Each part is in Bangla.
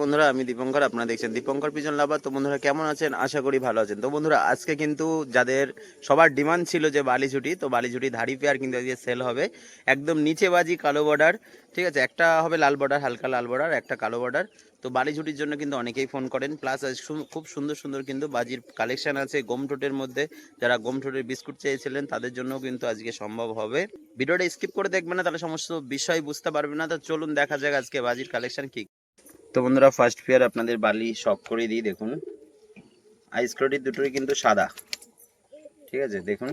বন্ধুরা আমি দীপঙ্কর, আপনারা দেখছেন দীপঙ্কর পিজন লাভার। তো বন্ধুরা কেমন আছেন? আশা করি ভালো আছেন। তো বন্ধুরা আজকে কিন্তু যাদের সবার ডিমান্ড ছিল যে বালিঝুটি, তো বালিঝুটি ধাড়ি পেয়ার কিন্তু আজকে সেল হবে। একদম নিচে বাজি কালো বর্ডার, ঠিক আছে, একটা হবে লাল বর্ডার, হালকা লাল বর্ডার, একটা কালো বর্ডার। তো বালিঝুটির জন্য কিন্তু অনেকেই ফোন করেন, প্লাস খুব সুন্দর সুন্দর কিন্তু বাজির কালেকশন আছে গোমঠোটের মধ্যে। যারা গোমঠোটের বিস্কুট চেয়েছিলেন তাদের জন্য কিন্তু আজকে সম্ভব হবে। ভিডিওটা স্কিপ করে দেখবেন না, তাহলে সমস্ত বিষয় বুঝতে পারবেন না। তো চলুন দেখা যাক আজকে বাজির কালেকশন কি। তো বন্ধুরা ফার্স্ট পেয়ার আপনাদের বালি শক করে দিই। দেখুন আইস ক্রোটির দুটোই কিন্তু সাদা, ঠিক আছে। দেখুন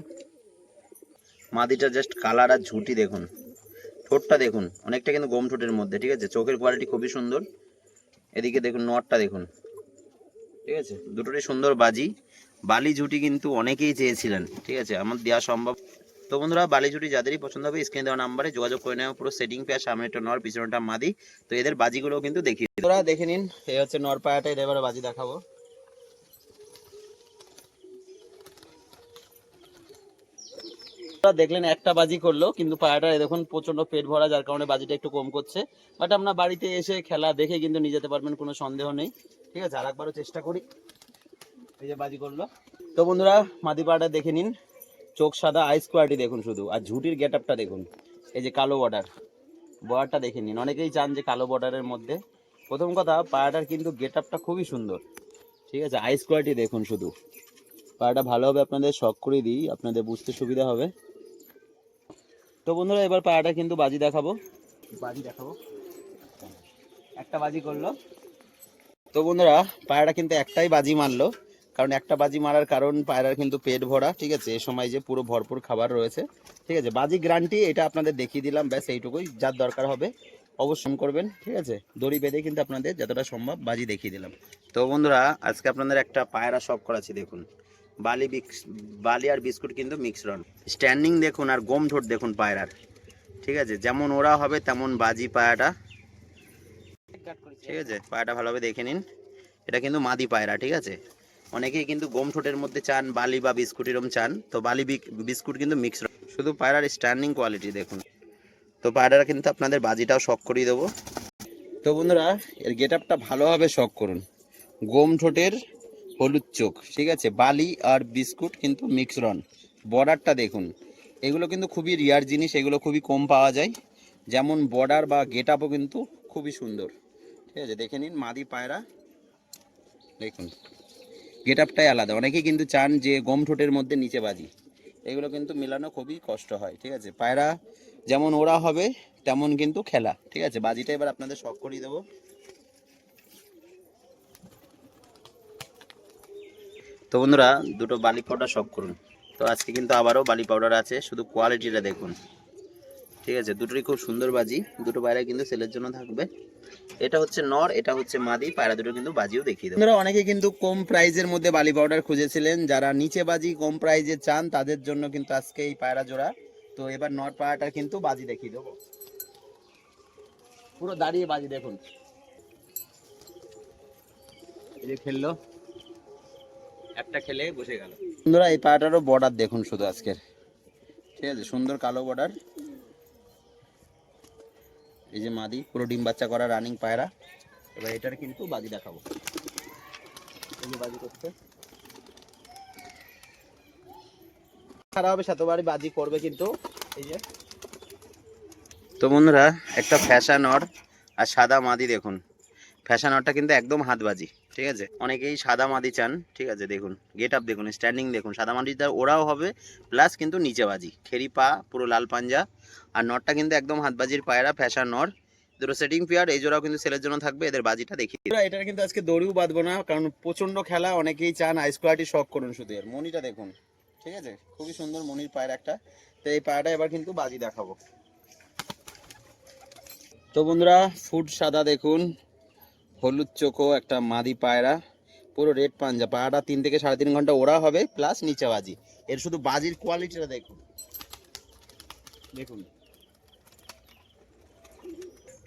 মাদিটা জাস্ট কালার আর ঝুটি দেখুন, ঠোঁটটা দেখুন অনেকটা কিন্তু গম ঠোঁটের মধ্যে, ঠিক আছে। চোখের কোয়ালিটি খুবই সুন্দর। এদিকে দেখুন নটটা দেখুন, ঠিক আছে। দুটোরই সুন্দর বাজি। বালি ঝুটি কিন্তু অনেকেই চেয়েছিলেন, ঠিক আছে, আমার দেওয়া সম্ভব। তো বন্ধুরা বালি ঝুটি যাদেরই পছন্দ হবে স্ক্রিনে দেওয়া নাম্বারে যোগাযোগ করে নেওয়া। পুরো সেটিং পেয়ার, সামনে একটা নর পিছনেটা মাদি। তো এদের বাজিগুলো কিন্তু দেখিয়ে তোরা দেখে নিন। এই হচ্ছে নর পায়াটা, এর এবারে বাজি দেখাবো। দেখলেন একটা বাজি করলো, কিন্তু পায়াটা দেখুন প্রচন্ড পেট ভরা, যার কারণে বাজিটা একটু কম করছে। বাট আপনার বাড়িতে এসে খেলা দেখে কিন্তু নিয়ে যেতে পারবেন, কোনো সন্দেহ নেই, ঠিক আছে। আরেকবারও চেষ্টা করি। এই যে বাজি করলো। তো বন্ধুরা মাদি পায়াটা দেখে নিন, চোখ সাদা, আইস কোয়ালিটি দেখুন শুধু, আর ঝুটির গেট আপটা দেখুন। এই যে কালো বর্ডারটা দেখে নিন। অনেকেই চান যে কালো বর্ডারের মধ্যে। প্রথম কথা পায়াটার কিন্তু গেট আপটা খুবই সুন্দর, ঠিক আছে। আইস কোয়ালিটি দেখুন শুধু। পায়াটা ভালোভাবে আপনাদের শখ করে দিই, আপনাদের বুঝতে সুবিধা হবে। তো বন্ধুরা এবার পায়াটা কিন্তু বাজি দেখাবো। একটা বাজি করলো। তো বন্ধুরা পায়রাটা কিন্তু একটাই বাজি মারলো, কারণ একটা বাজি মারার কারণ পায়রার কিন্তু পেট ভরা, ঠিক আছে। এ সময় যে পুরো ভরপুর খাবার রয়েছে, ঠিক আছে। বাজি গ্যারান্টি এটা আপনাদের দেখিয়ে দিলাম, ব্যাস এইটুকুই। যার দরকার হবে অবশ্যই করবেন, ঠিক আছে। দড়ি বেঁধে কিন্তু আপনাদের যতটা সম্ভব বাজি দেখিয়ে দিলাম। তো বন্ধুরা আজকে আপনাদের একটা পায়রা শখ করাচ্ছি। দেখুন বালি আর বিস্কুট কিন্তু মিক্সরন, স্ট্যান্ডিং দেখুন আর গম ঠোঁট দেখুন পায়রার, ঠিক আছে। যেমন ওরা হবে তেমন বাজি পায়রাটা, ঠিক আছে। পায়রাটা ভালোভাবে দেখে নিন। এটা কিন্তু মাদি পায়রা, ঠিক আছে। অনেকেই কিন্তু গম ঠোঁটের মধ্যে চান, বালি বা বিস্কুট এরম চান। তো বালি বিস্কুট কিন্তু মিক্স, শুধু পায়রার স্ট্যান্ডিং কোয়ালিটি দেখুন। তো পায়রাটা কিন্তু আপনাদের বাজিটাও শখ করিয়ে দেবো। তো বন্ধুরা এর গেট আপটা ভালোভাবে শখ করুন। গম ঠোঁটের, হলুদ চোখ, ঠিক আছে। বালি আর বিস্কুট কিন্তু মিক্সরন। বর্ডারটা দেখুন। এগুলো কিন্তু খুবই রিয়ার জিনিস, এগুলো খুবই কম পাওয়া যায়। যেমন বর্ডার বা গেট আপও কিন্তু খুবই সুন্দর, ঠিক আছে। দেখে নিন মাদি পায়রা দেখুন, গেট আপটাই আলাদা। অনেকেই কিন্তু চান যে গম ঠোঁটের মধ্যে নিচে বাজি, এগুলো কিন্তু মেলানো খুবই কষ্ট হয়, ঠিক আছে। পায়রা যেমন ওরা হবে তেমন কিন্তু খেলা, ঠিক আছে। বাজিটা এবার আপনাদের শখ করিয়ে দেবো। তো বন্ধুরা দুটো বালি পাউডার শখ করুন। তো আজকে কিন্তু আবারও বালি পাউডার আছে, শুধু কোয়ালিটিটা দেখুন, ঠিক আছে। দুটোরই খুব সুন্দর বাজি, দুটো পায়রা কিন্তু সেলের জন্য থাকবে। এটা হচ্ছে নর, এটা হচ্ছে মাদি। পায়রা দুটো কিন্তু বাজিও দেখিয়ে দেবো। আপনারা অনেকে কিন্তু কম প্রাইজের মধ্যে বালি পাউডার খুঁজেছিলেন, যারা নিচে বাজি কম প্রাইজে চান তাদের জন্য কিন্তু আজকে এই পায়রা জোড়া। তো এবার নর পায়রাটা কিন্তু বাজি দেখিয়ে দেবো। পুরো দাঁড়িয়ে বাজি দেখুন, এই যে খেললো, একটা খেলে বসে গেল। বন্ধুরা এই পায়রাটারও বর্ডার দেখুন শুধু আজকের, ঠিক আছে। সুন্দর কালো বর্ডার। এই যে মাদি, পুরো ডিম বাচ্চা করা রানিং পায়রা। এবার এটার কিন্তু বাজি দেখাবো। এই যে বাজি করছে, খারাপ হবে শতবারই বাজি করবে কিন্তু। এই যে তো বন্ধুরা একটা ফ্যাশন অর আর সাদা মাদি দেখুন। ফ্যাশন অরটা কিন্তু একদম হাতবাজি, ঠিক আছে। অনেকেই সাদা মাদি চান, ঠিক আছে। দেখুন গেট আপ দেখুন, স্ট্যান্ডিং দেখুন। সাদা মাদিটা ওরাও হবে, প্লাস কিন্তু নিচে বাজি, খেরি পা, পুরো লাল পাঞ্জা। আর নরটা কিন্তু একদম হাতবাজির পায়রা, ফ্যাশন নর। দুটো সেটিং পেয়ার, এই জোড়াও কিন্তু সেলের জন্য থাকবে। এদের বাজিটা দেখি। এটা কিন্তু আজকে দড়িও বাঁধবো না, কারণ প্রচন্ড খেলা। অনেকেই চান আইস কোয়ালিটি শখ করুন শুধু। এর মনিটা দেখুন, ঠিক আছে। খুবই সুন্দর মনির পায়রা একটা। তো এই পায়রাটা এবার কিন্তু বাজি দেখাবো। তো বন্ধুরা ফুড সাদা দেখুন, হলুদ চোখো একটা মাদি পায়রা, পুরো রেড পাঞ্জা। পায়রাটা 3 থেকে 3.5 ঘন্টা ওরা হবে, প্লাস নিচে বাজি। এর শুধু বাজির কোয়ালিটিটা দেখুন, দেখুন।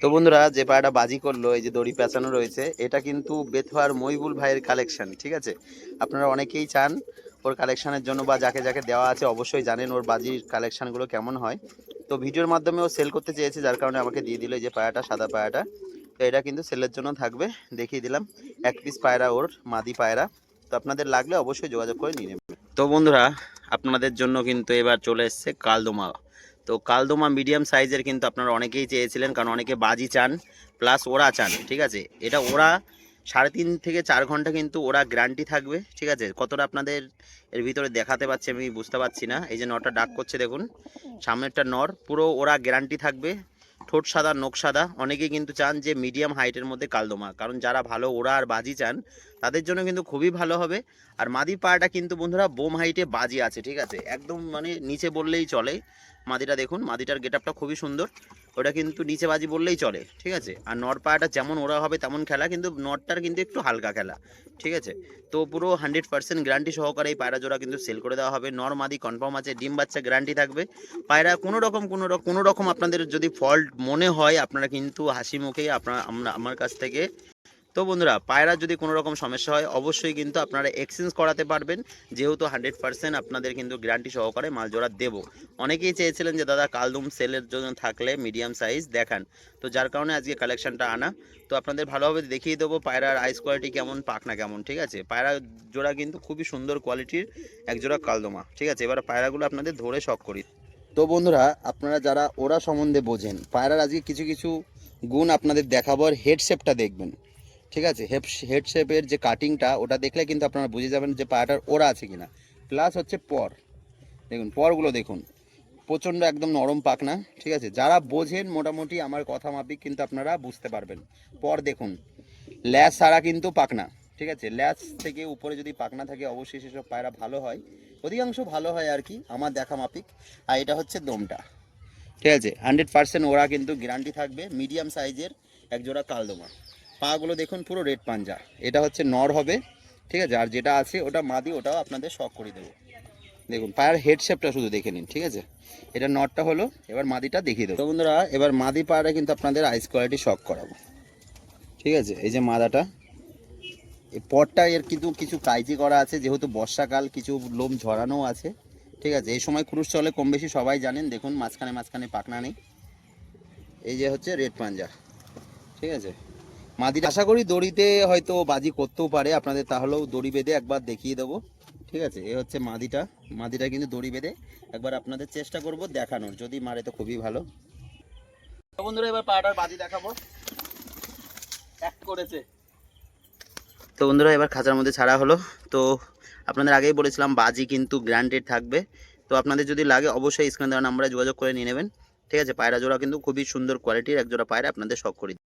তো বন্ধুরা যে পায়রাটা বাজি করলো, এই যে দড়ি পেঁচানো রয়েছে, এটা কিন্তু বেথুয়ার মইবুল ভাইয়ের কালেকশন, ঠিক আছে। আপনারা অনেকেই চান ওর কালেকশনের জন্য, বা যাকে যাকে দেওয়া আছে অবশ্যই জানেন ওর বাজির কালেকশনগুলো কেমন হয়। তো ভিডিওর মাধ্যমে ও সেল করতে চেয়েছে, যার কারণে আমাকে দিয়ে দিল এই যে পায়রাটা, সাদা পায়রাটা। তো এটা কিন্তু সেলের জন্য থাকবে, দেখিয়ে দিলাম। এক পিস পায়রা ওর, মাদি পায়রা। তো আপনাদের লাগলে অবশ্যই যোগাযোগ করে নিয়ে নেবেন। তো বন্ধুরা, আপনাদের জন্য কিন্তু এবার চলে এসছে কালদমা। তো কালদমা মিডিয়াম সাইজের কিন্তু আপনারা অনেকেই চেয়েছিলেন, কারণ অনেকে বাজি চান প্লাস ওরা চান, ঠিক আছে। এটা ওরা 3.5 থেকে 4 ঘন্টা কিন্তু ওরা গ্যারান্টি থাকবে, ঠিক আছে। কতটা আপনাদের এর ভিতরে দেখাতে পারছি আমি বুঝতে পারছি না। এই যে নটা ডাক করছে দেখুন, সামনেরটা নর, পুরো ওরা গ্যারান্টি থাকবে। ঠোঁট সাদা, নখ সাদা। অনেকেই কিন্তু চান যে মিডিয়াম হাইটের মধ্যে কালদমা, কারণ যারা ভালো ওরা আর বাজি চান তাদের জন্য কিন্তু খুবই ভালো হবে। আর মাদি পাড়াটা কিন্তু বন্ধুরা বোম হাইটে বাজি আছে, ঠিক আছে, একদম মানে নিচে বললেই চলে। মাদিটা দেখুন, মাদিটার গেটআপটা খুবই সুন্দর, ওটা কিন্তু নিচে বাজি বললেই চলে, ঠিক আছে। আর নর পাড়াটা যেমন ওরা হবে তেমন খেলা, কিন্তু নরটার কিন্তু একটু হালকা খেলা, ঠিক আছে। তো পুরো 100% গ্যারান্টি সহকারে এই পায়রা জোড়া কিন্তু সেল করে দেওয়া হবে। নর মাদি কনফার্ম আছে, ডিম বাচ্চা গ্যারান্টি থাকবে। পায়রা কোনো রকম আপনাদের যদি ফল্ট মনে হয়, আপনারা কিন্তু হাসি মুখেই আমার কাছ থেকে। তো বন্ধুরা, পায়রা যদি কোনো রকম সমস্যা হয় অবশ্যই কিন্তু আপনারা এক্সচেঞ্জ করাতে পারবেন, যেহেতু 100% আপনাদের কিন্তু গ্যারান্টি সহকারে মাল জোড়া দেবো। অনেকেই চেয়েছিলেন যে দাদা কালদম সেলের জন্য থাকলে মিডিয়াম সাইজ দেখান, তো যার কারণে আজকে কালেকশনটা আনা। তো আপনাদের ভালোভাবে দেখিয়ে দেবো পায়রার আইস কোয়ালিটি কেমন, পাখনা কেমন, ঠিক আছে। পায়রা জোড়া কিন্তু খুবই সুন্দর কোয়ালিটির এক জোড়া কালদমা, ঠিক আছে। এবার পায়রাগুলো আপনাদের ধরে শখ করি। তো বন্ধুরা, আপনারা যারা ওরা সম্বন্ধে বোঝেন, পায়রার আজকে কিছু কিছু গুণ আপনাদের দেখাবো। আর হেড শেপটা দেখবেন, ঠিক আছে। হেড শেপের যে কাটিংটা, ওটা দেখলে কিন্তু আপনারা বুঝে যাবেন যে পায়রাটার ওরা আছে কিনা। প্লাস হচ্ছে পর, দেখুন পরগুলো দেখুন, প্রচণ্ড একদম নরম পাখনা, ঠিক আছে। যারা বোঝেন মোটামুটি আমার কথা মাফিক কিন্তু আপনারা বুঝতে পারবেন। পর দেখুন, ল্যাস ছাড়া কিন্তু পাখনা, ঠিক আছে। ল্যাস থেকে উপরে যদি পাখনা থাকে অবশ্যই সেসব পায়রা ভালো হয়, অধিকাংশ ভালো হয় আর কি আমার দেখা মাফিক। আর এটা হচ্ছে দমটা, ঠিক আছে। 100% ওরা কিন্তু গ্যারান্টি থাকবে। মিডিয়াম সাইজের এক জোড়া কালদমা। পাগুলো দেখুন পুরো রেড পাঞ্জা, এটা হচ্ছে নর হবে, ঠিক আছে। আর যেটা আছে ওটা মাদি, ওটাও আপনাদের শখ করে দেবো। দেখুন পায়ের হেড শেপটা শুধু দেখে নিন, ঠিক আছে। এটা নটটা হলো, এবার মাদিটা দেখিয়ে দেবো। তো বন্ধুরা, এবার মাদি পায়রা কিন্তু আপনাদের আইস কোয়ালিটি শখ করাবো, ঠিক আছে। এই যে মাদাটা, এই পটটা এর কিন্তু কিছু কাইজি করা আছে, যেহেতু বর্ষাকাল কিছু লোম ঝরানো আছে, ঠিক আছে। এই সময় ক্রুশ চলে কম বেশি সবাই জানেন। দেখুন মাঝখানে মাঝখানে পাখনা নেই। এই যে হচ্ছে রেড পাঞ্জা, ঠিক আছে। মাদিটা আশা করি দড়িতে হয়তো বাজি করতেও পারে আপনাদের, তাহলেও দড়ি বেঁধে একবার দেখিয়ে দেবো, ঠিক আছে। এ হচ্ছে মাদিটা, মাদিটা কিন্তু দড়ি বেঁধে একবার আপনাদের চেষ্টা করব দেখানোর, যদি মারে তো খুবই ভালো। তো বন্ধুরা, এবার পায়রাটার বাজি দেখাবো। এক করেছে। তো বন্ধুরা, এবার খাঁচার মধ্যে ছাড়া হলো। তো আপনাদের আগেই বলেছিলাম বাজি কিন্তু গ্যারান্টেড থাকবে। তো আপনাদের যদি লাগে অবশ্যই স্ক্রিনে দেওয়া নাম্বারে যোগাযোগ করে নিয়ে নেবেন, ঠিক আছে। পায়রা জোড়া কিন্তু খুবই সুন্দর কোয়ালিটির এক জোড়া পায়রা আপনাদের শখ করি।